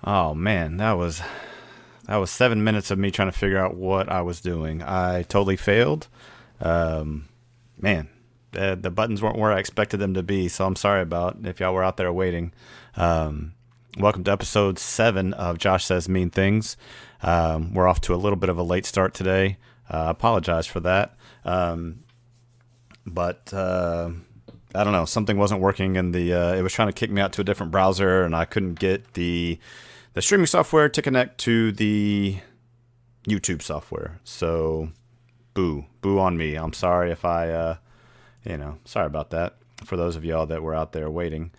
Oh man, that was 7 minutes of me trying to figure out what I was doing. I totally failed. Um, Man, the buttons weren't where I expected them to be, so I'm sorry about if y'all were out there waiting. Um, Welcome to episode 7 of Josh Says Mean Things. We're off to a little bit of a late start today. I apologize for that. But I don't know, something wasn't working, and it was trying to kick me out to a different browser, and I couldn't get the streaming software to connect to the YouTube software. So, boo on me. I'm sorry if sorry about that for those of y'all that were out there waiting.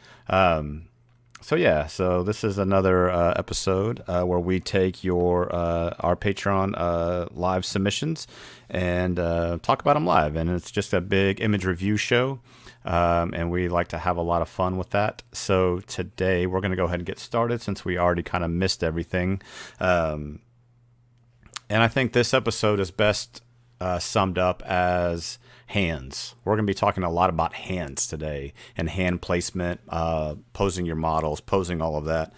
So this is another episode where we take your our Patreon live submissions and talk about them live, and it's just a big image review show. And we like to have a lot of fun with that. So today we're going to go ahead and get started since we already kind of missed everything. And I think this episode is best summed up as hands. We're going to be talking a lot about hands today and hand placement, posing your models, posing all of that.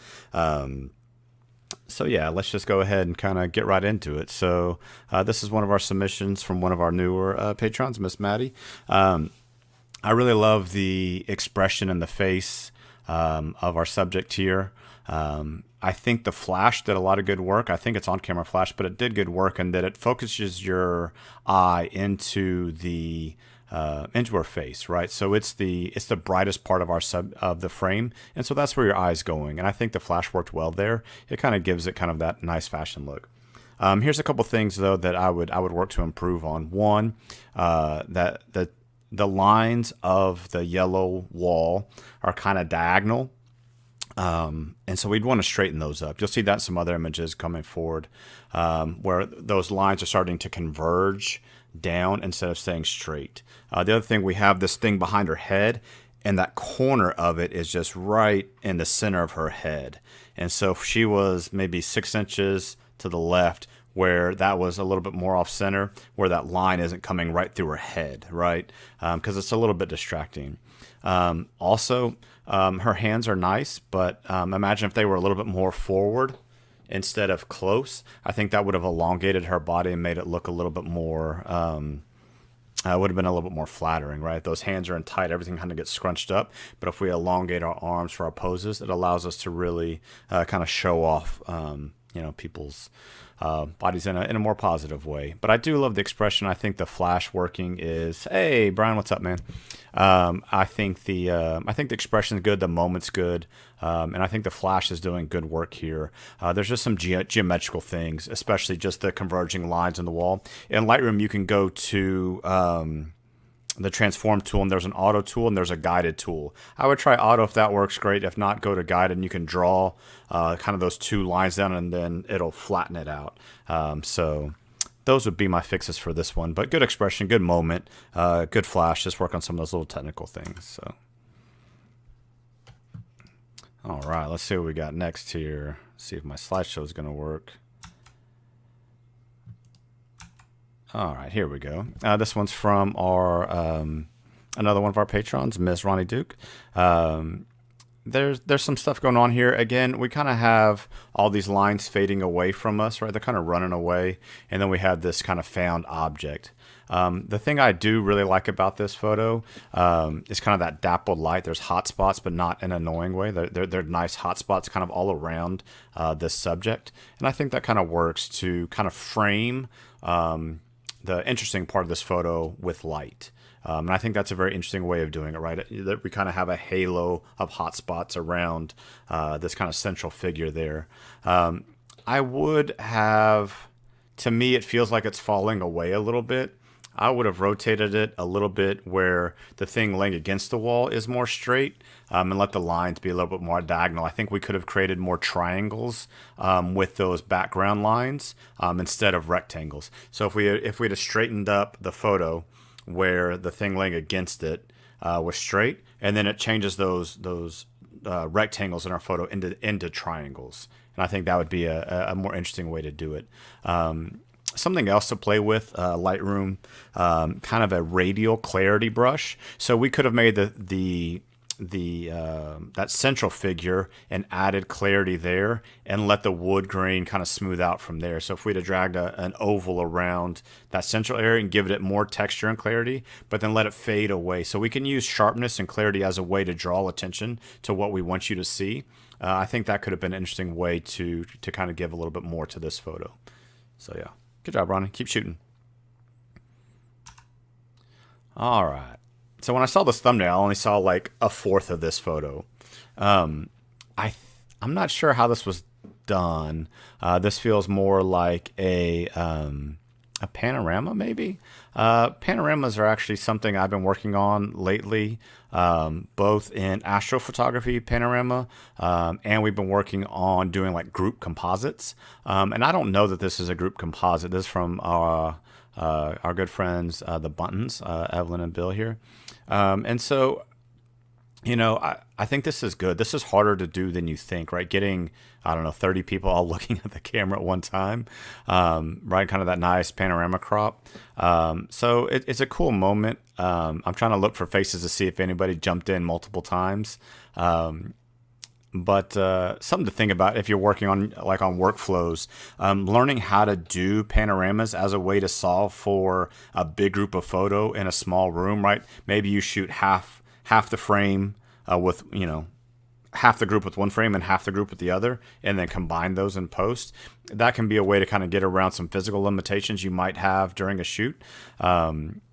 So yeah, let's just go ahead and kind of get right into it. So this is one of our submissions from one of our newer patrons, Miss Maddie. I really love the expression and the face of our subject here. I think the flash did a lot of good work. I think it's on camera flash, but it did good work in that it focuses your eye into her face, right? So it's the brightest part of of the frame, and so that's where your eye's going. And I think the flash worked well there. It kind of gives it kind of that nice fashion look. Here's a couple things though that I would work to improve on. One, that the lines of the yellow wall are kind of diagonal. And so we'd want to straighten those up. You'll see that in some other images coming forward where those lines are starting to converge down instead of staying straight. The other thing, we have this thing behind her head, and that corner of it is just right in the center of her head. And so if she was maybe 6 inches to the left, where that was a little bit more off center, where that line isn't coming right through her head, right? Because it's a little bit distracting. Also, her hands are nice, but imagine if they were a little bit more forward instead of close. I think that would have elongated her body and made it look a little bit more, would have been a little bit more flattering, right? Those hands are in tight, everything kind of gets scrunched up. But if we elongate our arms for our poses, it allows us to really kind of show off, people's bodies in a more positive way. But I do love the expression. I think the flash working is, hey Bryan, what's up, man? I think the expression is good, the moment's good, and I think the flash is doing good work here. There's just some geometrical things, especially just the converging lines in the wall. In Lightroom, you can go to the transform tool, and there's an auto tool and there's a guided tool. I would try auto if that works great. If not, go to guided, and you can draw kind of those two lines down, and then it'll flatten it out. So those would be my fixes for this one. But good expression, good moment, good flash. Just work on some of those little technical things. So, all right, let's see what we got next here. See if my slideshow is going to work. All right, here we go. This one's from our another one of our patrons, Miss Ronnie Duke. There's some stuff going on here. Again, we kind of have all these lines fading away from us, right? They're kind of running away, and then we have this kind of found object. The thing I do really like about this photo is kind of that dappled light. There's hot spots, but not in an annoying way. They're nice hot spots kind of all around this subject, and I think that kind of works to kind of frame the interesting part of this photo with light. And I think that's a very interesting way of doing it, right? That we kind of have a halo of hot spots around this kind of central figure there. I would have, to me, it feels like it's falling away a little bit. I would have rotated it a little bit where the thing laying against the wall is more straight, and let the lines be a little bit more diagonal. I think we could have created more triangles with those background lines instead of rectangles. So if we'd have straightened up the photo where the thing laying against it was straight, and then it changes those rectangles in our photo into triangles, and I think that would be a more interesting way to do it. Something else to play with, Lightroom, kind of a radial clarity brush. So we could have made the that central figure and added clarity there, and let the wood grain kind of smooth out from there. So if we'd have dragged an oval around that central area and given it more texture and clarity, but then let it fade away. So we can use sharpness and clarity as a way to draw attention to what we want you to see. I think that could have been an interesting way to kind of give a little bit more to this photo. So yeah, good job, Ronnie. Keep shooting. All right. So when I saw this thumbnail, I only saw like a fourth of this photo. I'm not sure how this was done. This feels more like a panorama, maybe. Panoramas are actually something I've been working on lately, both in astrophotography panorama, and we've been working on doing like group composites. And I don't know that this is a group composite. This is from our good friends, the Buntons, Evelyn and Bill here. And so, you know, I think this is good. This is harder to do than you think, right? Getting, I don't know, 30 people all looking at the camera at one time, right? Kind of that nice panorama crop. So it's a cool moment. I'm trying to look for faces to see if anybody jumped in multiple times. But something to think about if you're working on workflows, learning how to do panoramas as a way to solve for a big group of photo in a small room, right? Maybe you shoot half the frame with, you know, half the group with one frame and half the group with the other, and then combine those in post. That can be a way to kind of get around some physical limitations you might have during a shoot.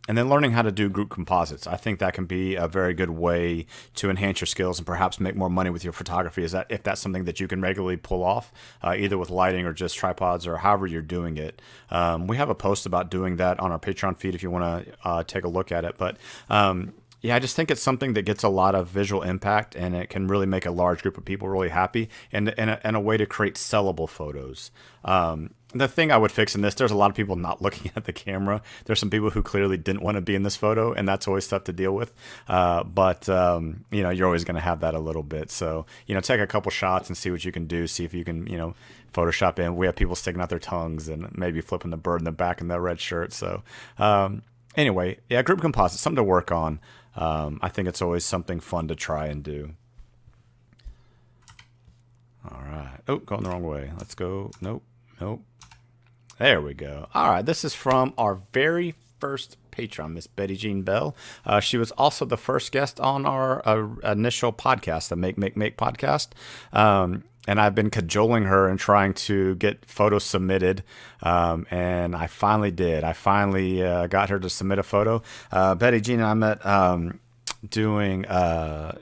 And then learning how to do group composites. I think that can be a very good way to enhance your skills and perhaps make more money with your photography, is that if that's something that you can regularly pull off, either with lighting or just tripods or however you're doing it. We have a post about doing that on our Patreon feed if you want to take a look at it. But yeah, I just think it's something that gets a lot of visual impact, and it can really make a large group of people really happy, and a way to create sellable photos. The thing I would fix in this, there's a lot of people not looking at the camera. There's some people who clearly didn't want to be in this photo, and that's always tough to deal with. But you know, you're always going to have that a little bit. So, you know, take a couple shots and see what you can do. See if you can, you know, Photoshop in. We have people sticking out their tongues and maybe flipping the bird in the back in the red shirt. So anyway, yeah, group composite, something to work on. I think it's always something fun to try and do. All right. Oh, going the wrong way. Let's go. Nope. There we go. All right. This is from our very first patron, Miss Betty Jean Bell. She was also the first guest on our initial podcast, the Make podcast. And I've been cajoling her and trying to get photos submitted. And I finally did. I finally got her to submit a photo. Betty Jean and I met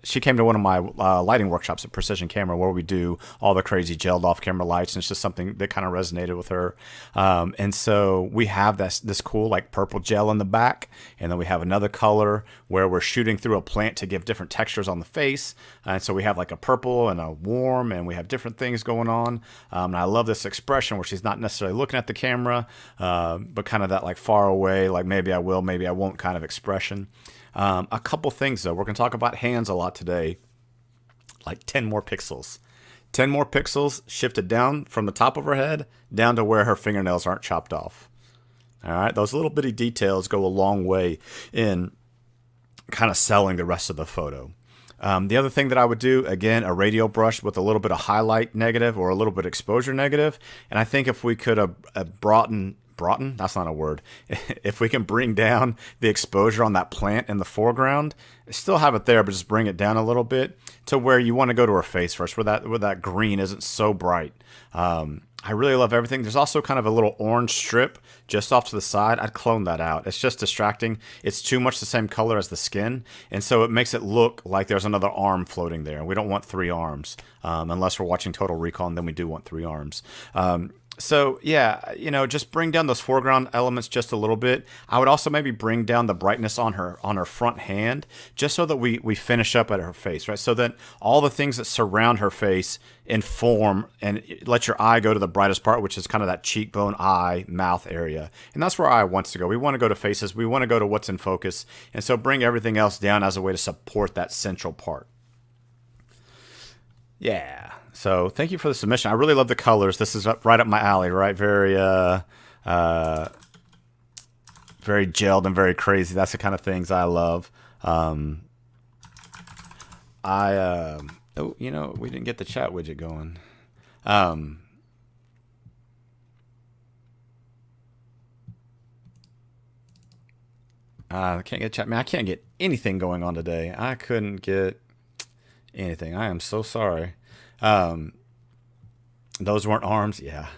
she came to one of my lighting workshops at Precision Camera, where we do all the crazy gelled off camera lights, and it's just something that kind of resonated with her. And so we have this cool like purple gel in the back, and then we have another color where we're shooting through a plant to give different textures on the face. And so we have like a purple and a warm, and we have different things going on. And I love this expression where she's not necessarily looking at the camera, but kind of that like far away, like maybe I will, maybe I won't kind of expression. A couple things, though. We're going to talk about hands a lot today. Like 10 more pixels. 10 more pixels shifted down from the top of her head down to where her fingernails aren't chopped off. All right. Those little bitty details go a long way in kind of selling the rest of the photo. The other thing that I would do, again, a radial brush with a little bit of highlight negative or a little bit of exposure negative. And I think if we could have broadened, that's not a word. If we can bring down the exposure on that plant in the foreground, still have it there, but just bring it down a little bit to where you want to go to her face first, where that green isn't so bright. I really love everything. There's also kind of a little orange strip just off to the side. I'd clone that out. It's just distracting. It's too much the same color as the skin, and so it makes it look like there's another arm floating there. We don't want 3 arms, unless we're watching Total Recall, and then we do want 3 arms. So yeah, you know, just bring down those foreground elements just a little bit. I would also maybe bring down the brightness on her front hand, just so that we finish up at her face, right? So that all the things that surround her face inform and let your eye go to the brightest part, which is kind of that cheekbone, eye, mouth area. And that's where eye wants to go. We want to go to faces. We want to go to what's in focus. And so bring everything else down as a way to support that central part. Yeah. So thank you for the submission. I really love the colors. This is right up my alley, right? Very gelled and very crazy. That's the kind of things I love. Oh, you know, we didn't get the chat widget going. I can't get chat. Man, I can't get anything going on today. I couldn't get anything. I am so sorry. Those weren't arms. Yeah.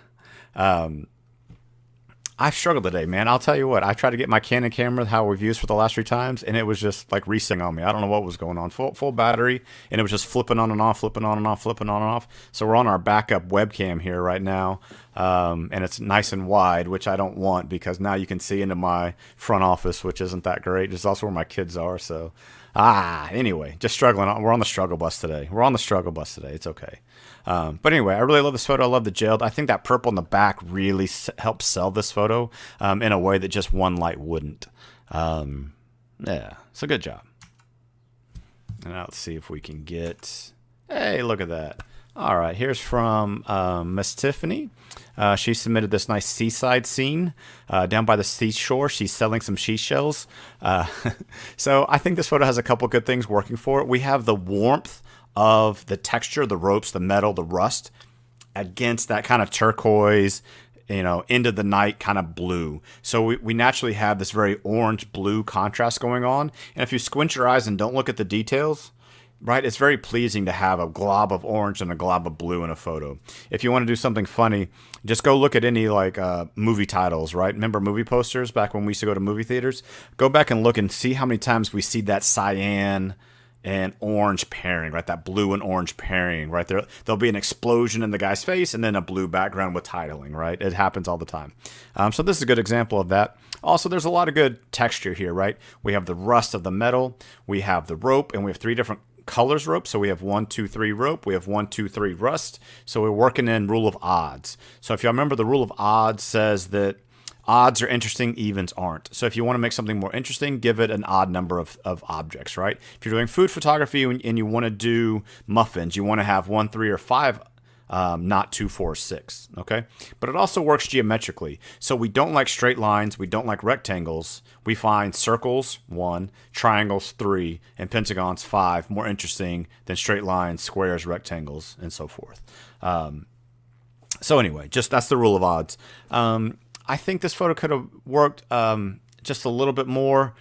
I struggled today, man. I'll tell you what. I tried to get my Canon camera, how we've used for the last 3 times, and it was just like resetting on me. I don't know what was going on. Full battery, and it was just flipping on and off, flipping on and off, flipping on and off. So we're on our backup webcam here right now, and it's nice and wide, which I don't want because now you can see into my front office, which isn't that great. It's also where my kids are. So, anyway, just struggling. We're on the struggle bus today. It's okay. But anyway, I really love this photo. I love the gelled. I think that purple in the back really helps sell this photo in a way that just one light wouldn't. Yeah, so good job. And now let's see if we can get... Hey, look at that. All right, here's from Miss Tiffany. She submitted this nice seaside scene down by the seashore. She's selling some seashells. So I think this photo has a couple good things working for it. We have the warmth of the texture, the ropes, the metal, the rust against that kind of turquoise, you know, into the night kind of blue. So we naturally have this very orange blue contrast going on. And if you squint your eyes and don't look at the details, right, it's very pleasing to have a glob of orange and a glob of blue in a photo. If you want to do something funny, just go look at any like movie titles, right? Remember movie posters back when we used to go to movie theaters? Go back and look and see how many times we see that cyan and orange pairing, right? That blue and orange pairing, right? There'll be an explosion in the guy's face and then a blue background with titling, right? It happens all the time. So this is a good example of that. Also, there's a lot of good texture here, right? We have the rust of the metal, we have the rope, and we have 3 different colors rope. So we have 1, 2, 3 rope, we have 1, 2, 3 rust. So we're working in rule of odds. So if you remember, the rule of odds says that odds are interesting, evens aren't. So if you want to make something more interesting, give it an odd number of objects, right? If you're doing food photography and you want to do muffins, you want to have 1, 3, or 5, not 2, 4, 6, okay? But it also works geometrically. So we don't like straight lines, we don't like rectangles. We find circles, 1, triangles, 3, and pentagons, 5, more interesting than straight lines, squares, rectangles, and so forth. So anyway, just that's the rule of odds. I think this photo could have worked just a little bit more.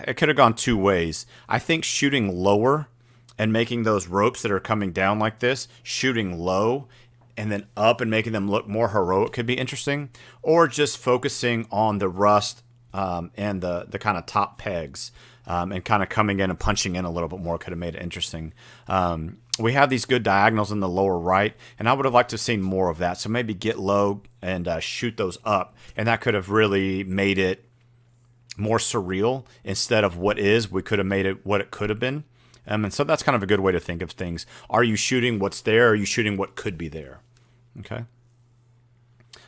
It could have gone 2 ways. I think shooting lower and making those ropes that are coming down like this, shooting low and then up and making them look more heroic could be interesting. Or just focusing on the rust and the kind of top pegs and kind of coming in and punching in a little bit more could have made it interesting. We have these good diagonals in the lower right, and I would have liked to have seen more of that. So maybe get low and shoot those up, and that could have really made it more surreal instead of what is. We could have made it what it could have been. And so that's kind of a good way to think of things. Are you shooting what's there, or are you shooting what could be there? Okay.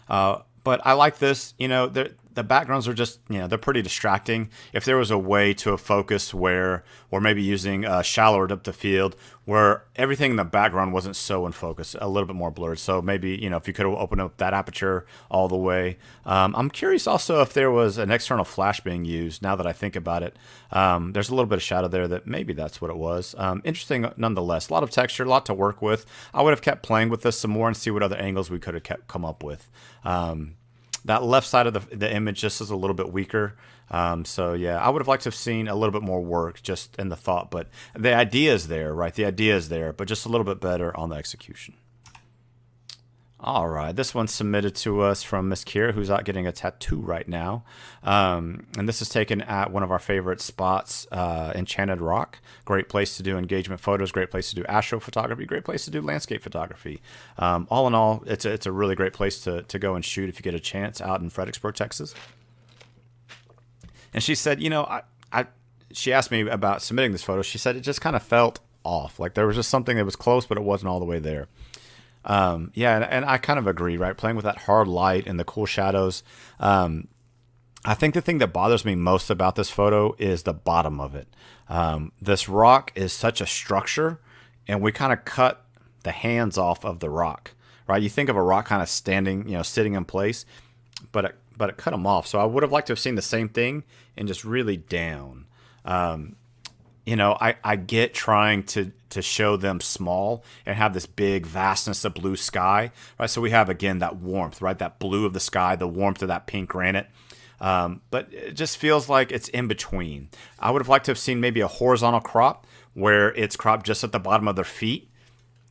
But I like this, you know, the backgrounds are just, you know, they're pretty distracting. If there was a way to a focus where, or maybe using shallower depth of field, where everything in the background wasn't so in focus, a little bit more blurred. So maybe, you know, if you could have opened up that aperture all the way. I'm curious also if there was an external flash being used, now that I think about it. There's a little bit of shadow there that maybe that's what it was. Interesting nonetheless. A lot of texture, a lot to work with. I would have kept playing with this some more and see what other angles we could have come up with. That left side of the image just is a little bit weaker. So yeah, I would have liked to have seen a little bit more work just in the thought, but the idea is there, right? The idea is there, but just a little bit better on the execution. All right, this one's submitted to us from Miss Kier, who's out getting a tattoo right now. And this is taken at one of our favorite spots, Enchanted Rock. Great place to do engagement photos, great place to do astrophotography, great place to do landscape photography. All in all, it's a really great place to go and shoot if you get a chance out in Fredericksburg, Texas. And she said, you know, she asked me about submitting this photo. She said it just kind of felt off. Like there was just something that was close, but it wasn't all the way there. Yeah, and I kind of agree, right? Playing with that hard light and the cool shadows. I think the thing that bothers me most about this photo is the bottom of it. This rock is such a structure, and we kind of cut the hands off of the rock, right? You think of a rock kind of standing, you know, sitting in place, but it cut them off. So I would have liked to have seen the same thing and just really down. I get trying to show them small and have this big vastness of blue sky, right? So we have, again, that warmth, right? That blue of the sky, the warmth of that pink granite. But it just feels like it's in between. I would have liked to have seen maybe a horizontal crop where it's cropped just at the bottom of their feet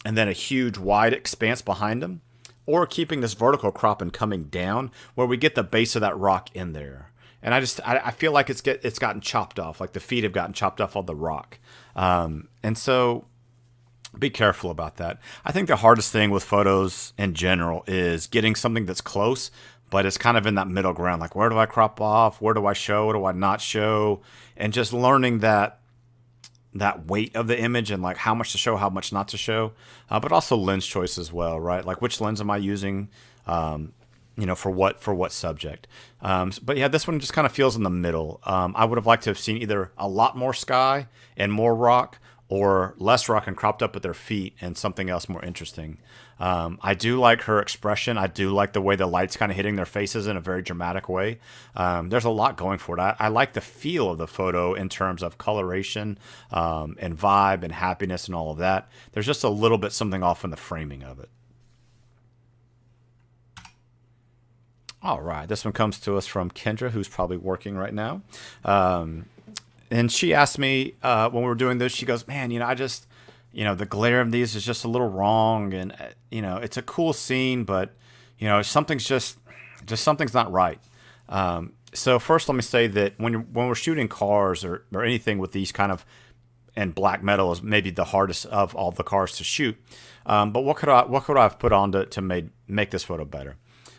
and then a huge wide expanse behind them, or keeping this vertical crop and coming down where we get the base of that rock in there. And I feel like it's gotten chopped off, like the feet have gotten chopped off on the rock. And so be careful about that. I think the hardest thing with photos in general is getting something that's close, but it's kind of in that middle ground. Like, where do I crop off? Where do I show? What do I not show? And just learning that weight of the image and like how much to show, how much not to show, but also lens choice as well, right? Like, which lens am I using? For what subject. But yeah, this one just kind of feels in the middle. I would have liked to have seen either a lot more sky and more rock, or less rock and cropped up at their feet and something else more interesting. I do like her expression. I do like the way the light's kind of hitting their faces in a very dramatic way. There's a lot going for it. I like the feel of the photo in terms of coloration and vibe and happiness and all of that. There's just a little bit something off in the framing of it. All right, this one comes to us from Kendra, who's probably working right now. And she asked me when we were doing this, she goes, man, I just, the glare of these is just a little wrong. And, it's a cool scene, but, something's just something's not right. So first, let me say that when we're shooting cars or anything with these kind of, and black metal is maybe the hardest of all the cars to shoot. But what could I have put on to make this photo better?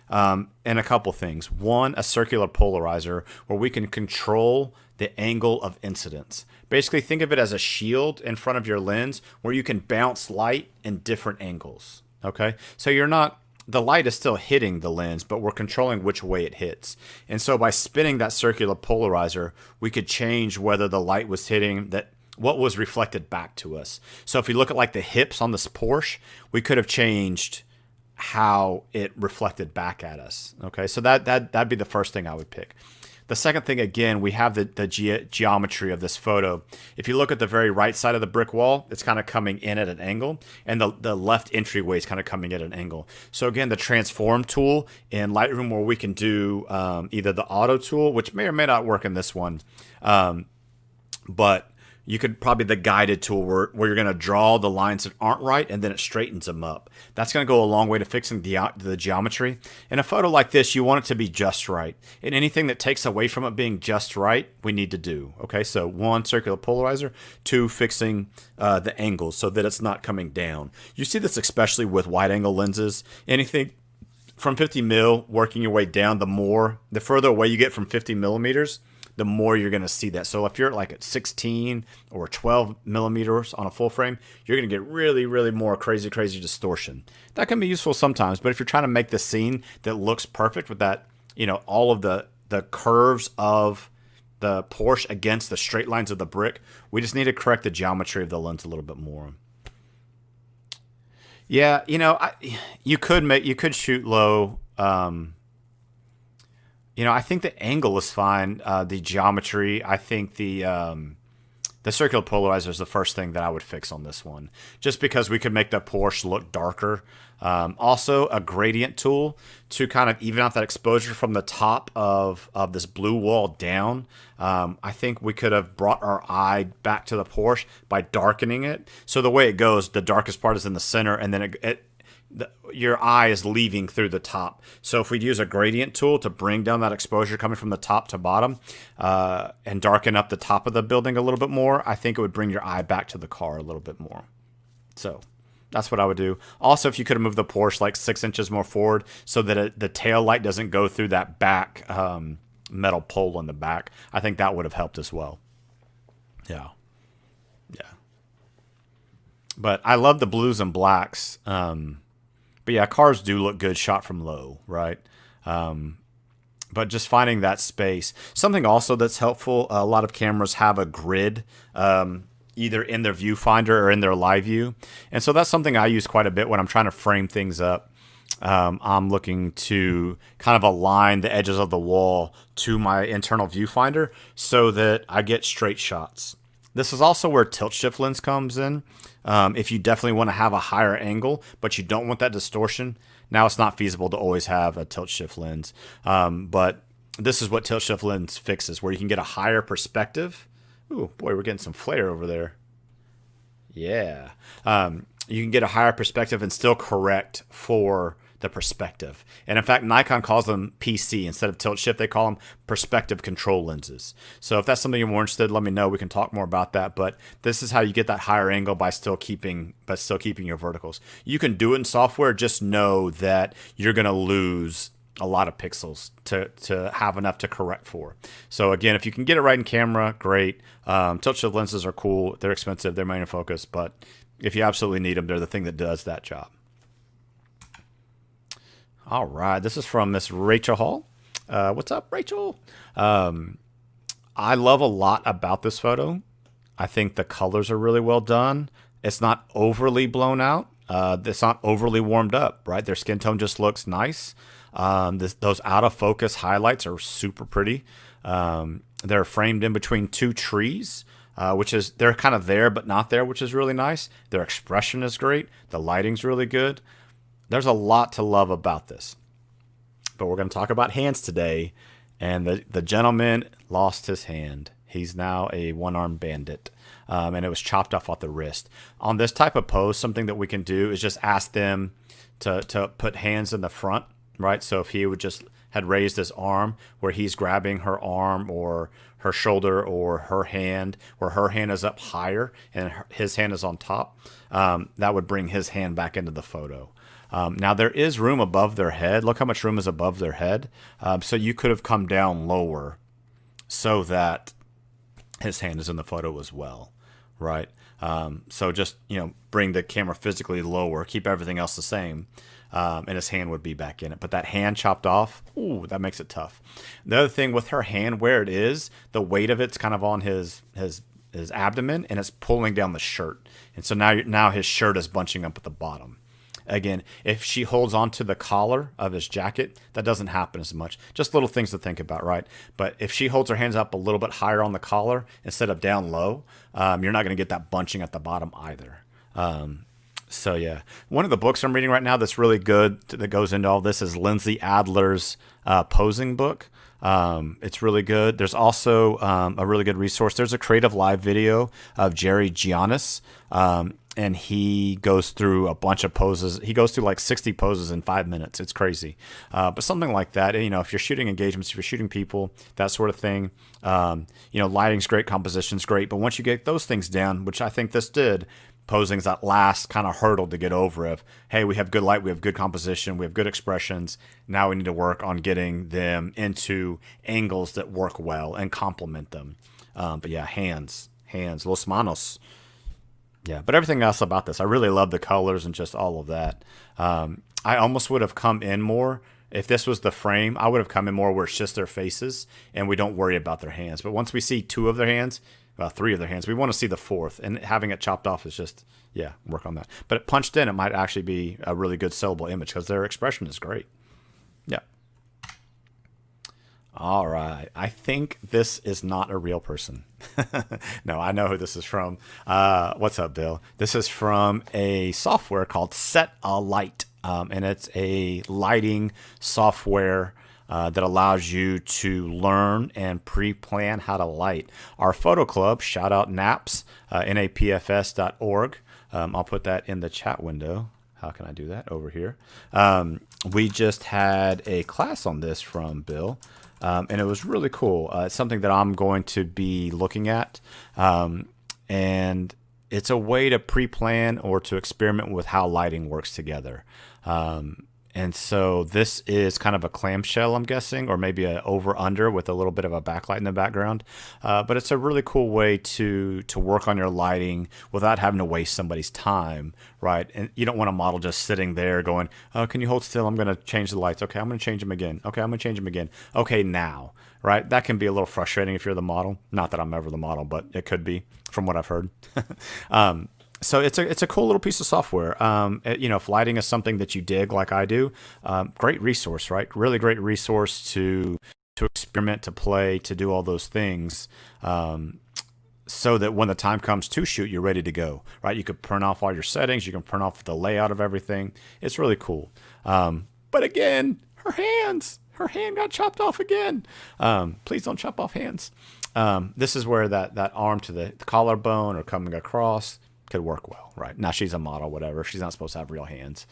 And a couple things. One, a circular polarizer where we can control the angle of incidence. Basically, think of it as a shield in front of your lens where you can bounce light in different angles. Okay? So the light is still hitting the lens, but we're controlling which way it hits. And so by spinning that circular polarizer, we could change whether the light was hitting what was reflected back to us. So if you look at like the hips on this Porsche, we could have changed how it reflected back at us. Okay, so that'd be the first thing I would pick. The second thing, again, we have the geometry of this photo. If you look at the very right side of the brick wall, it's kind of coming in at an angle, and the left entryway is kind of coming at an angle. So again, the transform tool in Lightroom, where we can do either the auto tool, which may or may not work in this one, but you could probably the guided tool where you're going to draw the lines that aren't right and then it straightens them up. That's going to go a long way to fixing the geometry. In a photo like this, you want it to be just right. And anything that takes away from it being just right, we need to do. Okay, so 1, circular polarizer. 2, fixing the angles so that it's not coming down. You see this especially with wide angle lenses. Anything from 50 mil working your way down, the further away you get from 50 millimeters, the more you're going to see that. So if you're like at 16 or 12 millimeters on a full frame, you're going to get really, really more crazy distortion. That can be useful sometimes, but if you're trying to make the scene that looks perfect with that, all of the curves of the Porsche against the straight lines of the brick, we just need to correct the geometry of the lens a little bit more. Yeah, you could shoot low. I think the angle is fine. The geometry, I think the circular polarizer is the first thing that I would fix on this one, just because we could make the Porsche look darker. Also, a gradient tool to kind of even out that exposure from the top of this blue wall down. I think we could have brought our eye back to the Porsche by darkening it. So the way it goes, the darkest part is in the center, and then your eye is leaving through the top. So if we'd use a gradient tool to bring down that exposure coming from the top to bottom and darken up the top of the building a little bit more, I think it would bring your eye back to the car a little bit more. So that's what I would do. Also, if you could have moved the Porsche like 6 inches more forward so that the tail light doesn't go through that back metal pole in the back, I think that would have helped as well. Yeah. But I love the blues and blacks. But yeah, cars do look good shot from low, right? But just finding that space. Something also that's helpful, a lot of cameras have a grid either in their viewfinder or in their live view. And so that's something I use quite a bit when I'm trying to frame things up. I'm looking to kind of align the edges of the wall to my internal viewfinder so that I get straight shots. This is also where tilt shift lens comes in. If you definitely want to have a higher angle, but you don't want that distortion, now it's not feasible to always have a tilt shift lens. But this is what tilt shift lens fixes, where you can get a higher perspective. Ooh, boy, we're getting some flare over there. Yeah. You can get a higher perspective and still correct for the perspective. And in fact, Nikon calls them PC. Instead of tilt shift, they call them perspective control lenses. So if that's something you're more interested in, let me know. We can talk more about that. But this is how you get that higher angle by still keeping your verticals. You can do it in software. Just know that you're going to lose a lot of pixels to have enough to correct for. So again, if you can get it right in camera, great. Tilt shift lenses are cool. They're expensive. They're main focus. But if you absolutely need them, they're the thing that does that job. All right, this is from Miss Rachel Hall. What's up, Rachel? I love a lot about this photo. I think the colors are really well done. It's not overly blown out. It's not overly warmed up, right? Their skin tone just looks nice. Those out of focus highlights are super pretty. They're framed in between two trees, which is, they're kind of there but not there, which is really nice. Their expression is great. The lighting's really good. There's a lot to love about this. But we're going to talk about hands today. And the gentleman lost his hand. He's now a one-armed bandit. And it was chopped off the wrist. On this type of pose, something that we can do is just ask them to put hands in the front, right? So if he would just had raised his arm where he's grabbing her arm or her shoulder or her hand, where her hand is up higher and his hand is on top, that would bring his hand back into the photo. Now there is room above their head. Look how much room is above their head. So you could have come down lower so that his hand is in the photo as well, right? So just, bring the camera physically lower, keep everything else the same, and his hand would be back in it. But that hand chopped off, ooh, that makes it tough. The other thing with her hand, where it is, the weight of it's kind of on his abdomen, and it's pulling down the shirt. And so now his shirt is bunching up at the bottom. Again, if she holds onto the collar of his jacket, that doesn't happen as much. Just little things to think about, right? But if she holds her hands up a little bit higher on the collar instead of down low, you're not going to get that bunching at the bottom either. So yeah, one of the books I'm reading right now that's really good that goes into all this is Lindsay Adler's posing book. It's really good. There's also a really good resource. There's a Creative Live video of Jerry Giannis. And he goes through a bunch of poses. He goes through like 60 poses in 5 minutes. It's crazy. But something like that, if you're shooting engagements, if you're shooting people, that sort of thing, lighting's great, composition's great. But once you get those things down, which I think this did, posing's that last kind of hurdle to get over of, hey, we have good light, we have good composition, we have good expressions. Now we need to work on getting them into angles that work well and complement them. But yeah, hands, los manos. Yeah, but everything else about this, I really love the colors and just all of that. I almost would have come in more. If this was the frame, I would have come in more where it's just their faces and we don't worry about their hands. But once we see 2 of their hands, 3 of their hands, we want to see the 4th. And having it chopped off is just, work on that. But it punched in, it might actually be a really good sellable image because their expression is great. Yeah. All right. I think this is not a real person. No, I know who this is from. What's up, Bill? This is from a software called Set a Light. And it's a lighting software that allows you to learn and pre-plan how to light. Our photo club, shout out NAPS, napfs.org. I'll put that in the chat window. How can I do that? Over here. We just had a class on this from Bill. And it was really cool. It's something that I'm going to be looking at. And it's a way to pre-plan or to experiment with how lighting works together. And so this is kind of a clamshell, I'm guessing, or maybe a over-under with a little bit of a backlight in the background. But it's a really cool way to work on your lighting without having to waste somebody's time, right? And you don't want a model just sitting there going, oh, can you hold still? I'm going to change the lights. Okay, I'm going to change them again. Okay, I'm going to change them again. Okay, now, right? That can be a little frustrating if you're the model. Not that I'm ever the model, but it could be from what I've heard. So it's a cool little piece of software. If lighting is something that you dig like I do, great resource, right? Really great resource to experiment, to play, to do all those things. so that when the time comes to shoot, you're ready to go, right? You could print off all your settings. You can print off the layout of everything. It's really cool. But again, her hand got chopped off again. Please don't chop off hands. This is where that arm to the collarbone or coming across could work well, right? Now she's a model, whatever. She's not supposed to have real hands.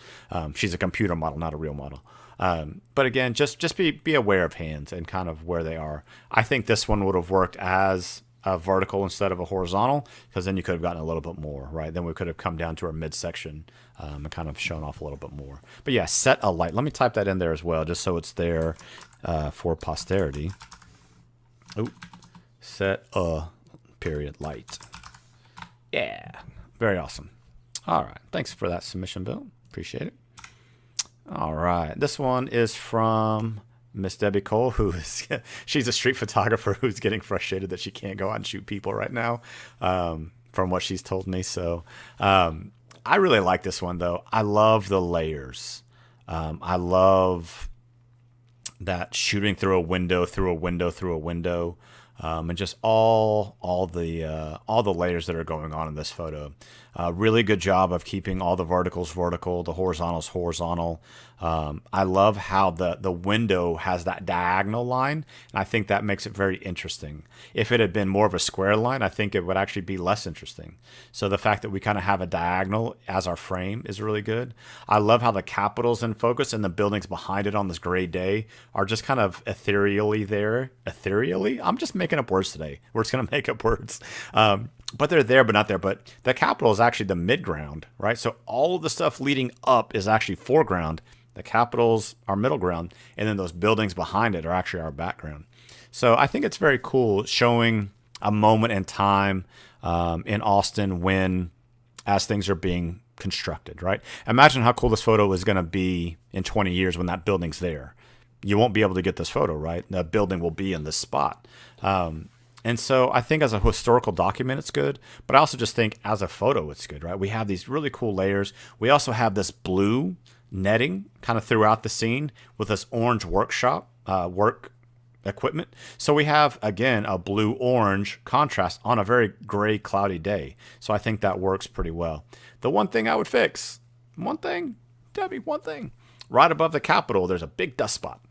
She's a computer model, not a real model. But again, just be aware of hands and kind of where they are. I think this one would have worked as a vertical instead of a horizontal, because then you could have gotten a little bit more, right? Then we could have come down to our midsection and kind of shown off a little bit more. But yeah, set a light. Let me type that in there as well, just so it's there for posterity. Oh, set a period light. Yeah, very awesome. All right, thanks for that submission, Bill. Appreciate it. All right, this one is from Miss Debbie Cole, she's a street photographer who's getting frustrated that she can't go out and shoot people right now, from what she's told me. So I really like this one, though. I love the layers. I love that shooting through a window, and just all the layers that are going on in this photo. Really good job of keeping all the verticals vertical, the horizontals horizontal. I love how the window has that diagonal line, and I think that makes it very interesting. If it had been more of a square line, I think it would actually be less interesting. So the fact that we kind of have a diagonal as our frame is really good. I love how the Capitol's in focus and the buildings behind it on this gray day are just kind of ethereally there. Ethereally? I'm just making up words today. We're just going to make up words. But they're there, but not there. But the Capitol is actually the midground, right? So all of the stuff leading up is actually foreground. The Capitals are middle ground. And then those buildings behind it are actually our background. So I think it's very cool showing a moment in time in Austin as things are being constructed, right? Imagine how cool this photo is going to be in 20 years when that building's there. You won't be able to get this photo, right? The building will be in this spot. And so I think as a historical document, it's good. But I also just think as a photo, it's good, right? We have these really cool layers. We also have this blue netting kind of throughout the scene with this orange work equipment. So we have, again, a blue-orange contrast on a very gray, cloudy day. So I think that works pretty well. The one thing I would fix, Debbie, right above the Capitol, there's a big dust spot,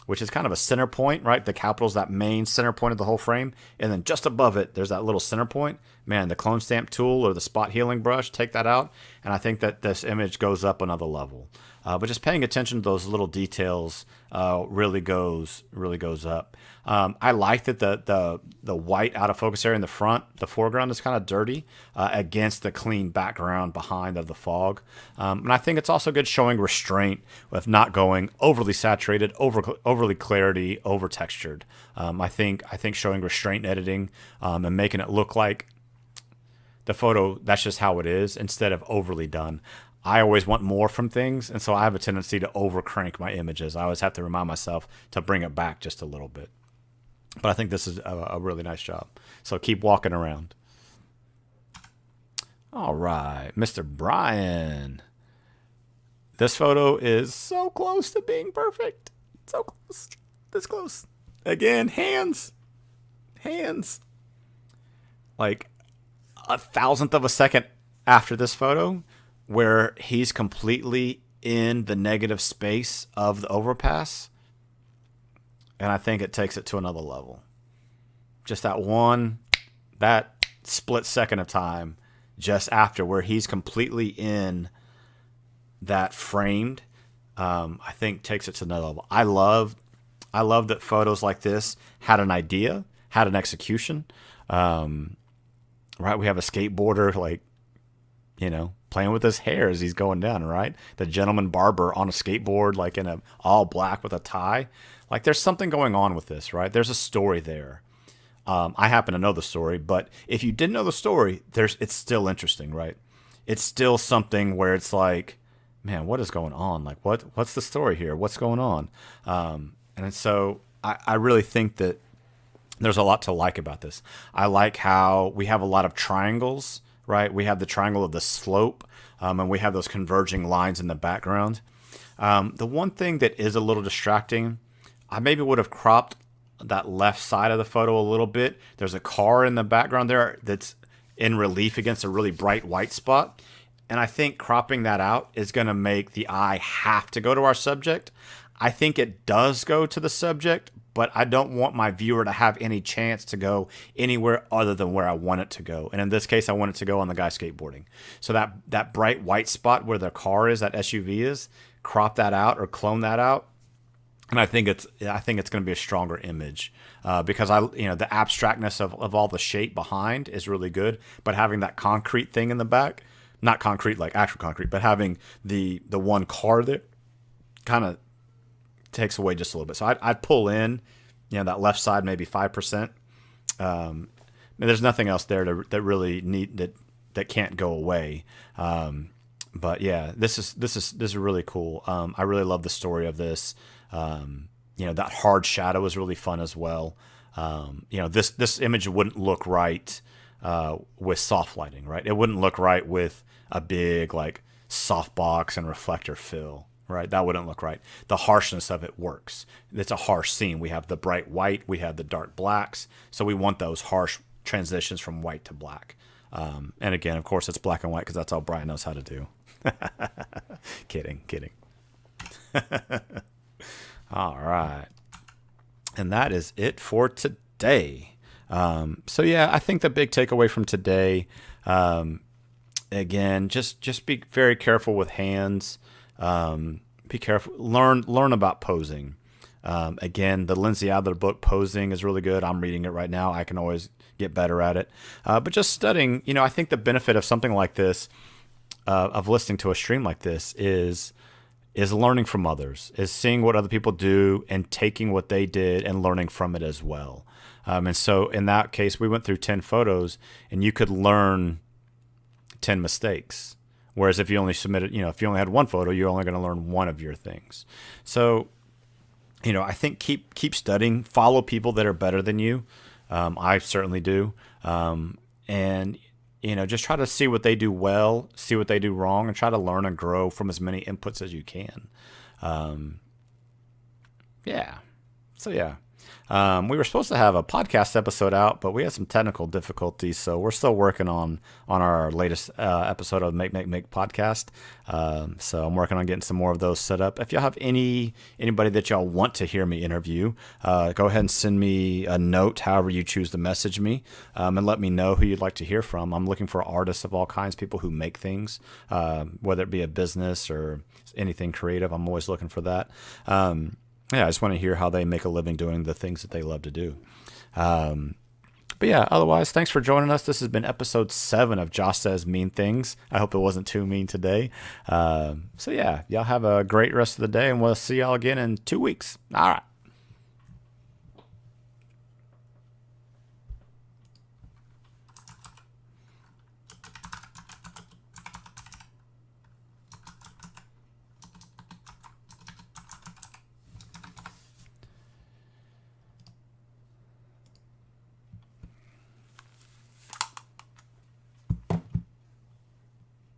which is kind of a center point, right? The Capitol's that main center point of the whole frame. And then just above it, there's that little center point. Man, the clone stamp tool or the spot healing brush, take that out. And I think that this image goes up another level. But just paying attention to those little details really goes up. I like that the white out of focus area in the front, the foreground is kind of dirty against the clean background behind of the fog. And I think it's also good showing restraint with not going overly saturated, overly clarity, over textured. I think showing restraint in editing and making it look like the photo, that's just how it is, instead of overly done. I always want more from things, and so I have a tendency to over crank my images. I always have to remind myself to bring it back just a little bit. But I think this is a really nice job. So keep walking around. All right, Mr. Bryan. This photo is so close to being perfect. So close. This close. Again, hands. Like 1,000th of a second after this photo, where he's completely in the negative space of the overpass. And I think it takes it to another level. Just that split second of time just after where he's completely in that framed, I think takes it to another level. I love that photos like this had an idea, had an execution. Right, we have a skateboarder playing with his hair as he's going down, right? The gentleman barber on a skateboard, like in a all black with a tie. Like there's something going on with this, right? There's a story there. I happen to know the story, but if you didn't know the story, it's still interesting, right? It's still something where it's like, man, what is going on? Like what's the story here? What's going on? And so I really think that there's a lot to like about this. I like how we have a lot of triangles, right? We have the triangle of the slope, and we have those converging lines in the background. The one thing that is a little distracting, I maybe would have cropped that left side of the photo a little bit. There's a car in the background there that's in relief against a really bright white spot. And I think cropping that out is going to make the eye have to go to our subject. I think it does go to the subject, but I don't want my viewer to have any chance to go anywhere other than where I want it to go. And in this case, I want it to go on the guy skateboarding. So that bright white spot where the car is, that SUV is, crop that out or clone that out. And I think it's going to be a stronger image because the abstractness of all the shape behind is really good, but having that concrete thing in the back, not concrete like actual concrete, but having the one car there kind of takes away just a little bit. So I'd pull in, that left side maybe 5%. There's nothing else there that really that can't go away. But yeah, this is really cool. I really love the story of this. That hard shadow is really fun as well. This image wouldn't look right with soft lighting, right? It wouldn't look right with a big like softbox and reflector fill, right? That wouldn't look right. The harshness of it works. It's a harsh scene. We have the bright white, we have the dark blacks, so we want those harsh transitions from white to black. And again, of course, it's black and white because that's all Bryan knows how to do. Kidding. All right. And that is it for today. So yeah, I think the big takeaway from today, again, just be very careful with hands. Be careful. Learn about posing. Again, the Lindsay Adler book, Posing, is really good. I'm reading it right now. I can always get better at it. But just studying, I think the benefit of something like this, of listening to a stream like this is learning from others, is seeing what other people do and taking what they did and learning from it as well. And so in that case, we went through 10 photos and you could learn 10 mistakes. Whereas if you only submitted, if you only had one photo, you're only going to learn one of your things. So, I think keep studying, follow people that are better than you. I certainly do. And just try to see what they do well, see what they do wrong, and try to learn and grow from as many inputs as you can. Yeah. So yeah. We were supposed to have a podcast episode out, but we had some technical difficulties, so we're still working on our latest episode of Make podcast. So I'm working on getting some more of those set up. If y'all have anybody that y'all want to hear me interview, go ahead and send me a note, however you choose to message me, and let me know who you'd like to hear from. I'm looking for artists of all kinds, people who make things, whether it be a business or anything creative. I'm always looking for that. I just want to hear how they make a living doing the things that they love to do. But yeah, otherwise, thanks for joining us. This has been episode 7 of Josh Says Mean Things. I hope it wasn't too mean today. So yeah, y'all have a great rest of the day, and we'll see y'all again in 2 weeks. All right.